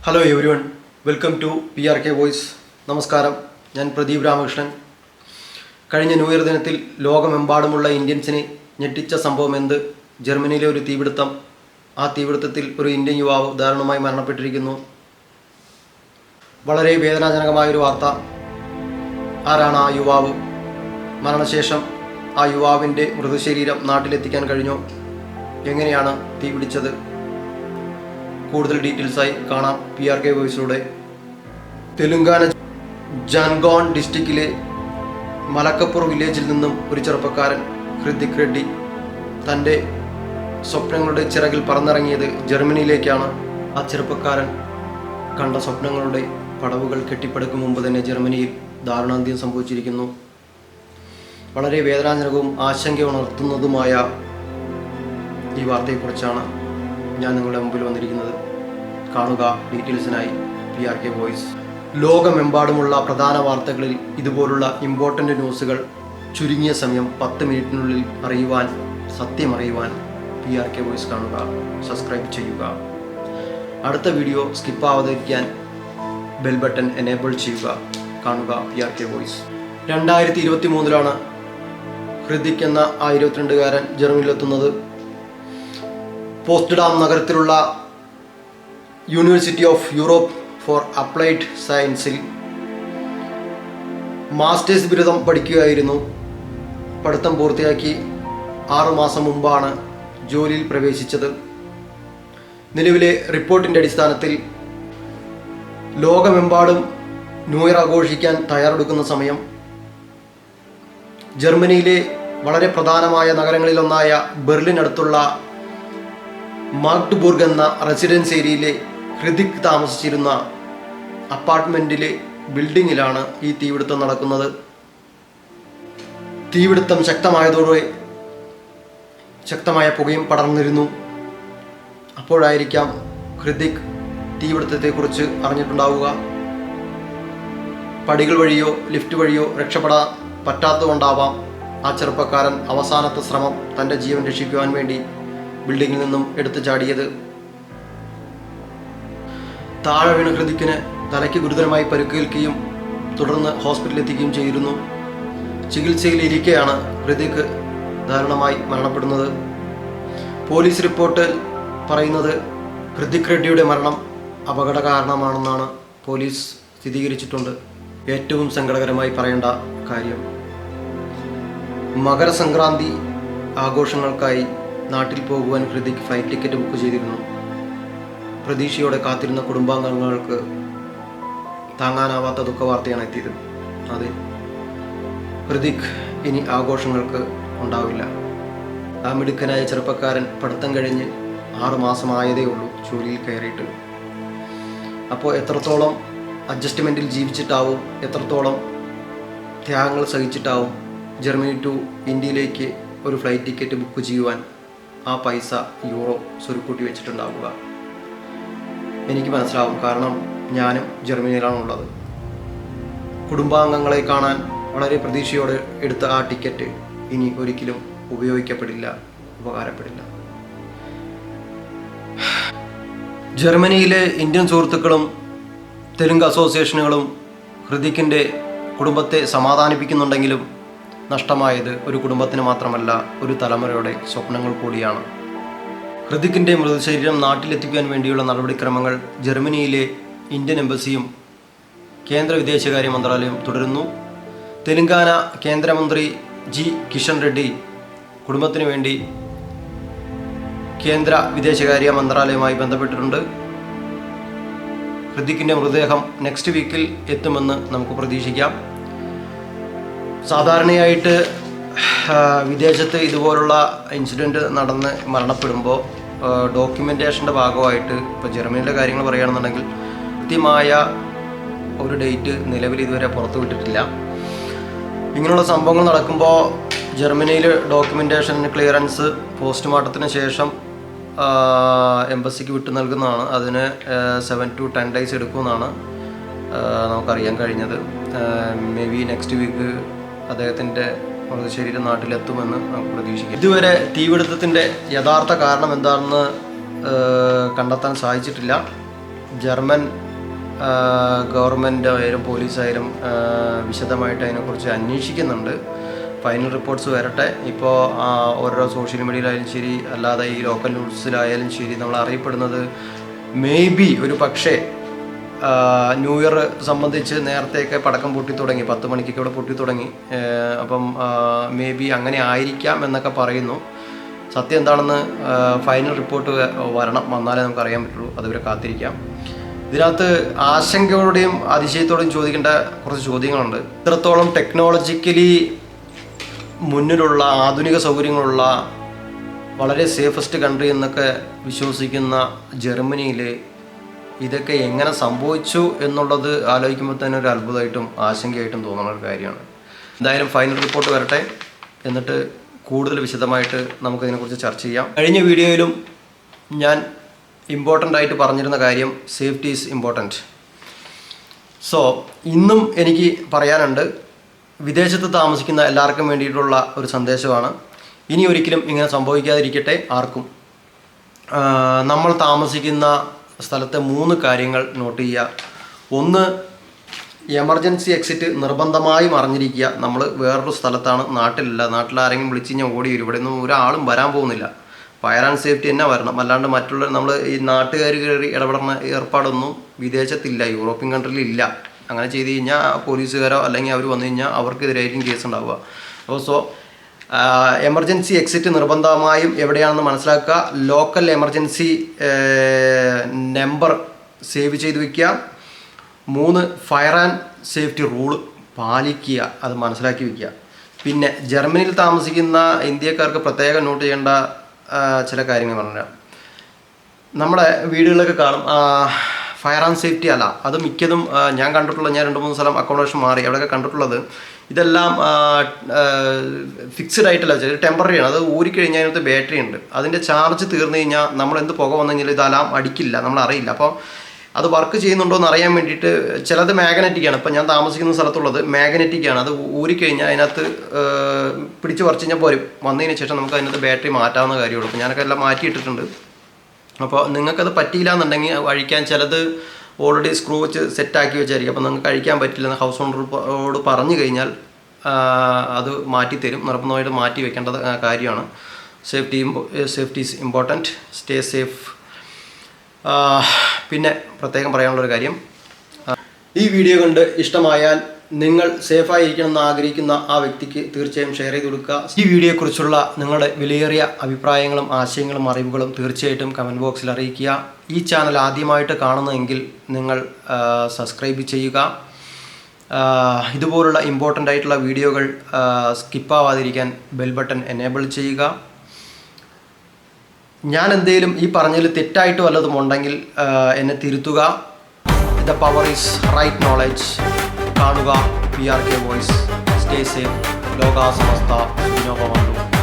Hello everyone, welcome to PRK voice. നമസ്കാരം, ഞാൻ പ്രദീപ് രാമകൃഷ്ണൻ. കഴിഞ്ഞ ന്യൂ ഇയർ ദിനത്തിൽ ലോകമെമ്പാടുമുള്ള ഇന്ത്യൻസിനെ ഞെട്ടിച്ച സംഭവം എന്ത്? ജർമ്മനിയിലെ ഒരു തീപിടുത്തം. ആ തീപിടുത്തത്തിൽ ഒരു ഇന്ത്യൻ യുവാവ് ദാരുണമായി മരണപ്പെട്ടിരിക്കുന്നു. വളരെ വേദനാജനകമായൊരു വാർത്ത. ആരാണ് ആ യുവാവ്? മരണശേഷം ആ യുവാവിൻ്റെ മൃതശരീരം നാട്ടിലെത്തിക്കാൻ കഴിഞ്ഞോ? എങ്ങനെയാണ് തീ പിടിച്ചത്? കൂടുതൽ ഡീറ്റെയിൽസായി കാണാം PRK വോയിസിലൂടെ. തെലുങ്കാന ജാൻഗോൺ ഡിസ്ട്രിക്റ്റിലെ മലക്കപ്പൂർ വില്ലേജിൽ നിന്നും ഒരു ചെറുപ്പക്കാരൻ ഹൃതിക് റെഡ്ഡി തൻ്റെ സ്വപ്നങ്ങളുടെ ചിറകിൽ പറന്നിറങ്ങിയത് ജർമ്മനിയിലേക്കാണ്. ആ ചെറുപ്പക്കാരൻ കണ്ട സ്വപ്നങ്ങളുടെ പടവുകൾ കെട്ടിപ്പടുക്കും മുമ്പ് തന്നെ ജർമ്മനിയിൽ ദാരുണാന്ത്യം സംഭവിച്ചിരിക്കുന്നു. വളരെ വേദനാജനകവും ആശങ്ക ഉണർത്തുന്നതുമായ ഈ വാർത്തയെക്കുറിച്ചാണ് ഞാൻ നിങ്ങളുടെ മുമ്പിൽ വന്നിരിക്കുന്നത്. കാണുക ഡീറ്റെയിൽസിനായി PRK വോയിസ്. ലോകമെമ്പാടുമുള്ള പ്രധാന വാർത്തകളിൽ ഇതുപോലുള്ള ഇമ്പോർട്ടൻ്റ് ന്യൂസുകൾ ചുരുങ്ങിയ സമയം 10 മിനിറ്റിനുള്ളിൽ സത്യം അറിയുവാൻ PRK വോയിസ് കാണുക, സബ്സ്ക്രൈബ് ചെയ്യുക. അടുത്ത വീഡിയോ സ്കിപ്പ് ആവാതിരിക്കാൻ ബെൽ ബട്ടൺ എനേബിൾ ചെയ്യുക. കാണുക PRK വോയിസ്. 2023 ഹൃതിക് എന്ന ആ 22-കാരൻ ജർമ്മനിയിലെത്തുന്നത്. പോസ്റ്റ്ഡാം നഗരത്തിലുള്ള University of Europe for Applied സയൻസിൽ മാസ്റ്റേഴ്സ് ബിരുദം പഠിക്കുകയായിരുന്നു. പഠിത്തം പൂർത്തിയാക്കി 6 മാസം മുമ്പാണ് ജോലിയിൽ പ്രവേശിച്ചത്. നിലവിലെ റിപ്പോർട്ടിൻ്റെ അടിസ്ഥാനത്തിൽ ലോകമെമ്പാടും ന്യൂ ഇയർ ആഘോഷിക്കാൻ തയ്യാറെടുക്കുന്ന സമയം ജർമ്മനിയിലെ വളരെ പ്രധാനമായ നഗരങ്ങളിലൊന്നായ ബെർലിനടുത്തുള്ള മാഗ്ഡ്ബുർഗ് എന്ന റെസിഡൻസ് ഏരിയയിലെ ഹൃതിക് താമസിച്ചിരുന്ന അപ്പാർട്ട്മെൻറ്റിലെ ബിൽഡിങ്ങിലാണ് ഈ തീപിടുത്തം നടക്കുന്നത്. തീപിടുത്തം ശക്തമായതോടെ ശക്തമായ പുകയും പടർന്നിരുന്നു. അപ്പോഴായിരിക്കാം ഹൃതിക് തീപിടുത്തത്തെക്കുറിച്ച് അറിഞ്ഞിട്ടുണ്ടാവുക. പടികൾ വഴിയോ ലിഫ്റ്റ് വഴിയോ രക്ഷപ്പെടാൻ പറ്റാത്തതുകൊണ്ടാവാം ആ ചെറുപ്പക്കാരൻ അവസാനത്തെ ശ്രമം തൻ്റെ ജീവൻ രക്ഷിക്കുവാൻ വേണ്ടി ബിൽഡിങ്ങിൽ നിന്നും എടുത്തു ചാടിയത്. താഴെ വീണ ഹൃതിക്കിന് തലയ്ക്ക് ഗുരുതരമായി പരിക്കേൽക്കുകയും തുടർന്ന് ഹോസ്പിറ്റലിൽ എത്തിക്കുകയും ചെയ്തിരുന്നു. ചികിത്സയിലിരിക്കെയാണ് ഹൃതിക് ദാരുണമായി മരണപ്പെടുന്നത്. പോലീസ് റിപ്പോർട്ടിൽ പറയുന്നത് ഹൃതിക് റെഡ്ഡിയുടെ മരണം അപകട കാരണമാണെന്നാണ് പോലീസ് സ്ഥിരീകരിച്ചിട്ടുണ്ട്. ഏറ്റവും സങ്കടകരമായി പറയേണ്ട കാര്യം, മകരസംക്രാന്തി ആഘോഷങ്ങൾക്കായി നാട്ടിൽ പോകുവാൻ ഹൃതിക് ഫ്ലൈറ്റ് ടിക്കറ്റ് ബുക്ക് ചെയ്തിരുന്നു. പ്രതീക്ഷയോടെ കാത്തിരുന്ന കുടുംബാംഗങ്ങൾക്ക് താങ്ങാനാവാത്ത ദുഃഖവാർത്തയാണ് എത്തിയത്. അതെ, ഹൃതിക് ഇനി ആഘോഷങ്ങൾക്ക് ഉണ്ടാവില്ല. ആ മിടുക്കനായ ചെറുപ്പക്കാരൻ പഠിത്തം കഴിഞ്ഞ് 6 മാസമായതേ ഉള്ളൂ ജോലിയിൽ കയറിയിട്ട്. അപ്പോൾ എത്രത്തോളം അഡ്ജസ്റ്റ്മെൻറ്റിൽ ജീവിച്ചിട്ടാവും, എത്രത്തോളം ത്യാഗങ്ങൾ സഹിച്ചിട്ടാവും ജർമ്മനി ടു ഇന്ത്യയിലേക്ക് ഒരു ഫ്ലൈറ്റ് ടിക്കറ്റ് ബുക്ക് ചെയ്യുവാൻ ആ പൈസ യൂറോ സ്വരുക്കൂട്ടി വെച്ചിട്ടുണ്ടാവുക. എനിക്ക് മനസ്സിലാവും, കാരണം ഞാനും ജർമ്മനിയിലാണുള്ളത്. കുടുംബാംഗങ്ങളെ കാണാൻ വളരെ പ്രതീക്ഷയോടെ എടുത്ത ആ ടിക്കറ്റ് ഇനി ഒരിക്കലും ഉപയോഗിക്കപ്പെടില്ല, ഉപകാരപ്പെടില്ല. ജർമ്മനിയിലെ ഇന്ത്യൻ സുഹൃത്തുക്കളും തെലുങ്ക് അസോസിയേഷനുകളും ഹൃതിക്കിൻ്റെ കുടുംബത്തെ സമാധാനിപ്പിക്കുന്നുണ്ടെങ്കിലും നഷ്ടമായത് ഒരു കുടുംബത്തിന് മാത്രമല്ല, ഒരു തലമുറയുടെ സ്വപ്നങ്ങൾ കൂടിയാണ്. ഹൃതിക്കിൻ്റെ മൃതശരീരം നാട്ടിലെത്തിക്കാൻ വേണ്ടിയുള്ള നടപടിക്രമങ്ങൾ ജർമ്മനിയിലെ ഇന്ത്യൻ എംബസിയും കേന്ദ്ര വിദേശകാര്യ മന്ത്രാലയവും തുടരുന്നു. തെലുങ്കാന കേന്ദ്രമന്ത്രി ജി കിഷൻ റെഡ്ഡി കുടുംബത്തിന് വേണ്ടി കേന്ദ്ര വിദേശകാര്യ മന്ത്രാലയവുമായി ബന്ധപ്പെട്ടിട്ടുണ്ട്. ഹൃതിക്കിൻ്റെ മൃതദേഹം നെക്സ്റ്റ് വീക്കിൽ എത്തുമെന്ന് നമുക്ക് പ്രതീക്ഷിക്കാം. സാധാരണയായിട്ട് വിദേശത്ത് ഇതുപോലുള്ള ഇൻസിഡൻറ്റ് നടന്ന് മരണപ്പെടുമ്പോൾ ഡോക്യുമെൻറ്റേഷൻ്റെ ഭാഗമായിട്ട്, ഇപ്പോൾ ജർമ്മനിയുടെ കാര്യങ്ങൾ പറയുകയാണെന്നുണ്ടെങ്കിൽ കൃത്യമായ ഒരു ഡേറ്റ് നിലവിൽ ഇതുവരെ പുറത്തു വിട്ടിട്ടില്ല. ഇങ്ങനെയുള്ള സംഭവങ്ങൾ നടക്കുമ്പോൾ ജർമ്മനിയിൽ ഡോക്യുമെൻറ്റേഷൻ ക്ലിയറൻസ് പോസ്റ്റ്മോർട്ടത്തിന് ശേഷം എംബസിക്ക് വിട്ടു നൽകുന്നതാണ്. അതിന് 7 to 10 days എടുക്കുമെന്നാണ് നമുക്കറിയാൻ കഴിഞ്ഞത്. മേ ബി നെക്സ്റ്റ് വീക്ക് അദ്ദേഹത്തിൻ്റെ മൃതശരീരം നാട്ടിലെത്തുമെന്ന് നമുക്ക് പ്രതീക്ഷിക്കാം. ഇതുവരെ തീപിടുത്തത്തിൻ്റെ യഥാർത്ഥ കാരണം എന്താണെന്ന് കണ്ടെത്താൻ സാധിച്ചിട്ടില്ല. ജർമ്മൻ ഗവൺമെൻറ് ആയാലും പോലീസായാലും വിശദമായിട്ട് അതിനെക്കുറിച്ച് അന്വേഷിക്കുന്നുണ്ട്. ഫൈനൽ റിപ്പോർട്ട്സ് വരട്ടെ. ഇപ്പോൾ ഓരോ സോഷ്യൽ മീഡിയയിലായാലും ശരി, അല്ലാതെ ഈ ലോക്കൽ ന്യൂസിലായാലും ശരി, നമ്മൾ അറിയപ്പെടുന്നത് ഒരു പക്ഷേ ന്യൂ ഇയർ സംബന്ധിച്ച് നേരത്തെയൊക്കെ പടക്കം പൊട്ടിത്തുടങ്ങി, 10 മണിക്കൊക്കെ ഇവിടെ പൊട്ടിത്തുടങ്ങി. അപ്പം അങ്ങനെ ആയിരിക്കാം എന്നൊക്കെ പറയുന്നു. സത്യം എന്താണെന്ന് ഫൈനൽ റിപ്പോർട്ട് വന്നാലേ നമുക്ക് അറിയാൻ പറ്റുള്ളൂ. അതുവരെ കാത്തിരിക്കാം. ഇതിനകത്ത് ആശങ്കയോടെയും അതിശയത്തോടെയും ചോദിക്കേണ്ട കുറച്ച് ചോദ്യങ്ങളുണ്ട്. ഇത്രത്തോളം ടെക്നോളജിക്കലി മുന്നിലുള്ള ആധുനിക സൗകര്യങ്ങളുള്ള വളരെ സേഫസ്റ്റ് കൺട്രി എന്നൊക്കെ വിശ്വസിക്കുന്ന ജർമ്മനിയിൽ ഇതൊക്കെ എങ്ങനെ സംഭവിച്ചു എന്നുള്ളത് ആലോചിക്കുമ്പോൾ തന്നെ ഒരു അത്ഭുതമായിട്ടും ആശങ്കയായിട്ടും തോന്നുന്ന ഒരു കാര്യമാണ്. എന്തായാലും ഫൈനൽ റിപ്പോർട്ട് വരട്ടെ, എന്നിട്ട് കൂടുതൽ വിശദമായിട്ട് നമുക്കിതിനെക്കുറിച്ച് ചർച്ച ചെയ്യാം. കഴിഞ്ഞ വീഡിയോയിലും ഞാൻ ഇമ്പോർട്ടൻ്റ് ആയിട്ട് പറഞ്ഞിരുന്ന കാര്യം സേഫ്റ്റി ഈസ് ഇമ്പോർട്ടൻറ്റ്. സോ ഇന്നും എനിക്ക് പറയാനുണ്ട്, വിദേശത്ത് താമസിക്കുന്ന എല്ലാവർക്കും വേണ്ടിയിട്ടുള്ള ഒരു സന്ദേശമാണ്. ഇനി ഒരിക്കലും ഇങ്ങനെ സംഭവിക്കാതിരിക്കട്ടെ ആർക്കും. നമ്മൾ താമസിക്കുന്ന സ്ഥലത്തെ 3 കാര്യങ്ങൾ നോട്ട് ചെയ്യുക. 1, എമർജൻസി എക്സിറ്റ് നിർബന്ധമായും അറിഞ്ഞിരിക്കുക. നമ്മൾ വേറൊരു സ്ഥലത്താണ്, നാട്ടിലല്ല. നാട്ടിലാരെങ്കിലും വിളിച്ച് കഴിഞ്ഞാൽ ഓടി വരും. ഇവിടെ ഒന്നും ഒരാളും വരാൻ പോകുന്നില്ല. ഫയർ ആൻഡ് സേഫ്റ്റി തന്നെ വരണം. അല്ലാണ്ട് മറ്റുള്ള നമ്മൾ ഈ നാട്ടുകാർ കയറി ഇടപെടുന്ന ഏർപ്പാടൊന്നും വിദേശത്തില്ല, യൂറോപ്യൻ കൺട്രിയിൽ ഇല്ല. അങ്ങനെ ചെയ്ത് കഴിഞ്ഞാൽ പോലീസുകാരോ അല്ലെങ്കിൽ അവർ വന്നു കഴിഞ്ഞാൽ അവർക്കെതിരായിരിക്കും കേസ് ഉണ്ടാവുക. അപ്പോൾ എമർജൻസി എക്സിറ്റ് നിർബന്ധമായും എവിടെയാണെന്ന് മനസ്സിലാക്കുക. ലോക്കൽ എമർജൻസി നമ്പർ സേവ് ചെയ്ത് വയ്ക്കുക. 3, ഫയർ ആൻഡ് സേഫ്റ്റി റൂള് പാലിക്കുക, അത് മനസ്സിലാക്കി വയ്ക്കുക. പിന്നെ ജർമ്മനിയിൽ താമസിക്കുന്ന ഇന്ത്യക്കാർക്ക് പ്രത്യേകം നോട്ട് ചെയ്യേണ്ട ചില കാര്യങ്ങൾ പറഞ്ഞുതരാം. നമ്മുടെ വീടുകളിലൊക്കെ കാണും ഫയർ ആൻഡ് സേഫ്റ്റി അല്ല. അത് മിക്കതും ഞാൻ കണ്ടിട്ടുള്ളത്, ഞാൻ 2-3 സ്ഥലം അക്കോമഡേഷൻ മാറി അവിടെയൊക്കെ കണ്ടിട്ടുള്ളത്, ഇതെല്ലാം ഫിക്സ്ഡ് ആയിട്ടല്ല, ടെമ്പററി ആണ്. അത് ഊരിക്കഴിഞ്ഞാൽ അതിനകത്ത് ബാറ്ററി ഉണ്ട്. അതിൻ്റെ ചാർജ് തീർന്നു കഴിഞ്ഞാൽ നമ്മൾ എന്ത് പുക വന്നു കഴിഞ്ഞാൽ ഇത് അലാം അടിക്കില്ല, നമ്മളറിയില്ല. അപ്പോൾ അത് വർക്ക് ചെയ്യുന്നുണ്ടോ എന്ന് അറിയാൻ വേണ്ടിയിട്ട് ചിലത് മാഗ്നറ്റിക്കാണ്. ഇപ്പം ഞാൻ താമസിക്കുന്ന സ്ഥലത്തുള്ളത് മാഗ്നറ്റിക്കാണ്. അത് ഊരിക്കഴിഞ്ഞാൽ അതിനകത്ത് പിടിച്ച് പറിച്ച് കഴിഞ്ഞാൽ പോരും. വന്നതിന് ശേഷം നമുക്ക് അതിനകത്ത് ബാറ്ററി മാറ്റാവുന്ന കാര്യമുള്ളൂ. അപ്പോൾ ഞാനൊക്കെ എല്ലാം മാറ്റിയിട്ടിട്ടുണ്ട്. അപ്പോൾ നിങ്ങൾക്കത് പറ്റിയില്ല എന്നുണ്ടെങ്കിൽ അഴിക്കാൻ ചിലത് ഓൾറെഡി സ്ക്രൂ വെച്ച് സെറ്റാക്കി വെച്ചായിരിക്കും. അപ്പോൾ നിങ്ങൾക്ക് അഴിക്കാൻ പറ്റില്ലെന്ന് ഹൗസ് ഓണറോട് പറഞ്ഞു കഴിഞ്ഞാൽ അത് മാറ്റിത്തരും. നിർബന്ധമായിട്ട് മാറ്റി വെക്കേണ്ട കാര്യമാണ്. Safety is important. Stay safe. പിന്നെ പ്രത്യേകം പറയാനുള്ളൊരു കാര്യം, ഈ വീഡിയോ കണ്ട് ഇഷ്ടമായാൽ നിങ്ങൾ സേഫായിരിക്കണം എന്ന് ആഗ്രഹിക്കുന്ന ആ വ്യക്തിക്ക് തീർച്ചയായും ഷെയർ ചെയ്ത് കൊടുക്കുക. ഈ വീഡിയോയെക്കുറിച്ചുള്ള നിങ്ങളുടെ വിലയേറിയ അഭിപ്രായങ്ങളും ആശയങ്ങളും അറിവുകളും തീർച്ചയായിട്ടും കമൻറ്റ് ബോക്സിൽ അറിയിക്കുക. ഈ ചാനൽ ആദ്യമായിട്ട് കാണുന്നതെങ്കിൽ നിങ്ങൾ സബ്സ്ക്രൈബ് ചെയ്യുക. ഇതുപോലുള്ള ഇമ്പോർട്ടൻ്റ് ആയിട്ടുള്ള വീഡിയോകൾ സ്കിപ്പാവാതിരിക്കാൻ ബെൽ ബട്ടൺ എനേബിൾ ചെയ്യുക. ഞാൻ എന്തെങ്കിലും ഈ പറഞ്ഞതിൽ തെറ്റായിട്ട് വല്ലതും ഉണ്ടെങ്കിൽ എന്നെ തിരുത്തുക. The power is right knowledge. കാണുക PRK വോയിസ്. Stay safe. ലോകാ സമസ്ത സുഖിനോ ഭവന്തു.